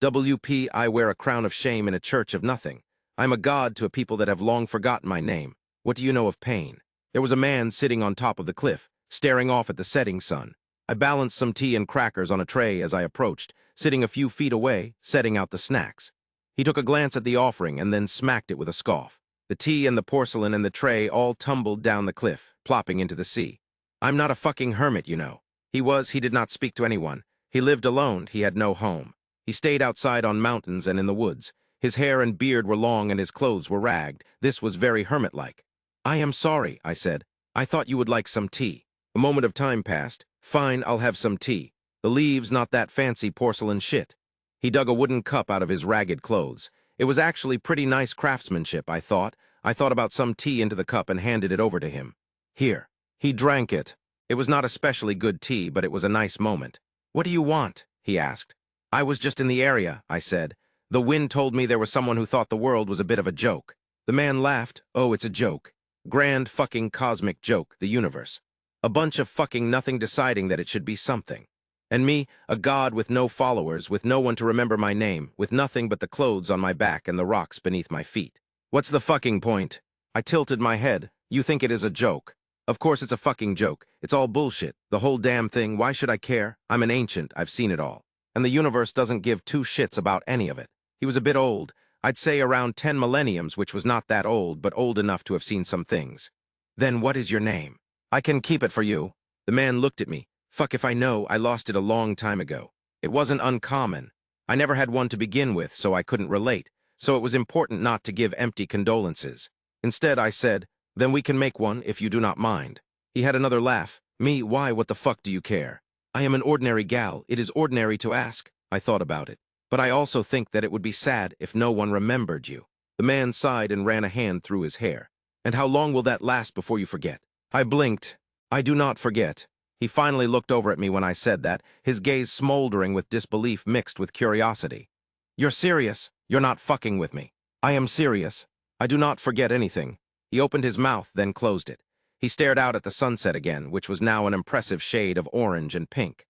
WP, I wear a crown of shame in a church of nothing. I'm a god to a people that have long forgotten my name. What do you know of pain? There was a man sitting on top of the cliff, staring off at the setting sun. I balanced some tea and crackers on a tray as I approached, sitting a few feet away, setting out the snacks. He took a glance at the offering and then smacked it with a scoff. The tea and the porcelain and the tray all tumbled down the cliff, plopping into the sea. I'm not a fucking hermit, you know. He did not speak to anyone. He lived alone, he had no home. He stayed outside on mountains and in the woods. His hair and beard were long and his clothes were ragged. This was very hermit-like. I am sorry, I said. I thought you would like some tea. A moment of time passed. Fine, I'll have some tea. The leaves, not that fancy porcelain shit. He dug a wooden cup out of his ragged clothes. It was actually pretty nice craftsmanship, I thought. I thought about some tea into the cup and handed it over to him. Here. He drank it. It was not especially good tea, but it was a nice moment. What do you want? He asked. I was just in the area, I said. The wind told me there was someone who thought the world was a bit of a joke. The man laughed. Oh, it's a joke. Grand fucking cosmic joke, the universe. A bunch of fucking nothing deciding that it should be something. And me, a god with no followers, with no one to remember my name, with nothing but the clothes on my back and the rocks beneath my feet. What's the fucking point? I tilted my head. You think it is a joke. Of course it's a fucking joke. It's all bullshit. The whole damn thing. Why should I care? I'm an ancient. I've seen it all. And the universe doesn't give two shits about any of it. He was a bit old. I'd say around 10 millenniums, which was not that old, but old enough to have seen some things. Then what is your name? I can keep it for you. The man looked at me. Fuck if I know, I lost it a long time ago. It wasn't uncommon. I never had one to begin with, so I couldn't relate. So it was important not to give empty condolences. Instead, I said, then we can make one if you do not mind. He had another laugh. Me, why, what the fuck do you care? I am an ordinary gal. It is ordinary to ask. I thought about it. But I also think that it would be sad if no one remembered you. The man sighed and ran a hand through his hair. And how long will that last before you forget? I blinked. I do not forget. He finally looked over at me when I said that, his gaze smoldering with disbelief mixed with curiosity. You're serious? You're not fucking with me. I am serious. I do not forget anything. He opened his mouth, then closed it. He stared out at the sunset again, which was now an impressive shade of orange and pink.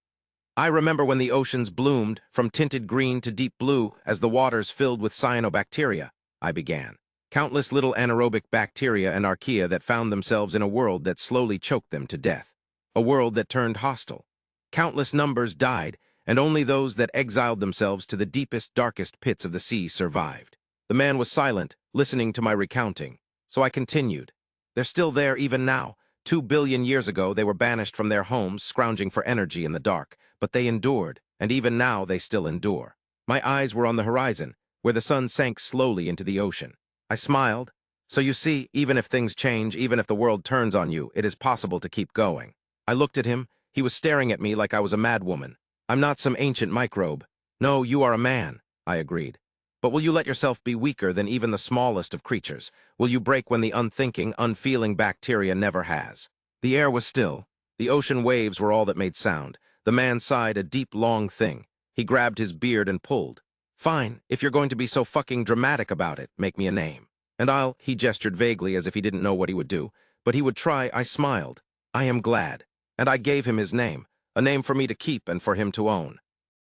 I remember when the oceans bloomed, from tinted green to deep blue, as the waters filled with cyanobacteria, I began. Countless little anaerobic bacteria and archaea that found themselves in a world that slowly choked them to death. A world that turned hostile. Countless numbers died, and only those that exiled themselves to the deepest, darkest pits of the sea survived. The man was silent, listening to my recounting. So I continued. They're still there even now. 2 billion years ago, they were banished from their homes, scrounging for energy in the dark. But they endured, and even now they still endure. My eyes were on the horizon, where the sun sank slowly into the ocean. I smiled. So you see, even if things change, even if the world turns on you, it is possible to keep going. I looked at him. He was staring at me like I was a madwoman. I'm not some ancient microbe. No, you are a man, I agreed. But will you let yourself be weaker than even the smallest of creatures? Will you break when the unthinking, unfeeling bacteria never has? The air was still. The ocean waves were all that made sound. The man sighed a deep, long thing. He grabbed his beard and pulled. Fine, if you're going to be so fucking dramatic about it, make me a name. And he gestured vaguely as if he didn't know what he would do. But he would try. I smiled. I am glad. And I gave him his name. A name for me to keep and for him to own.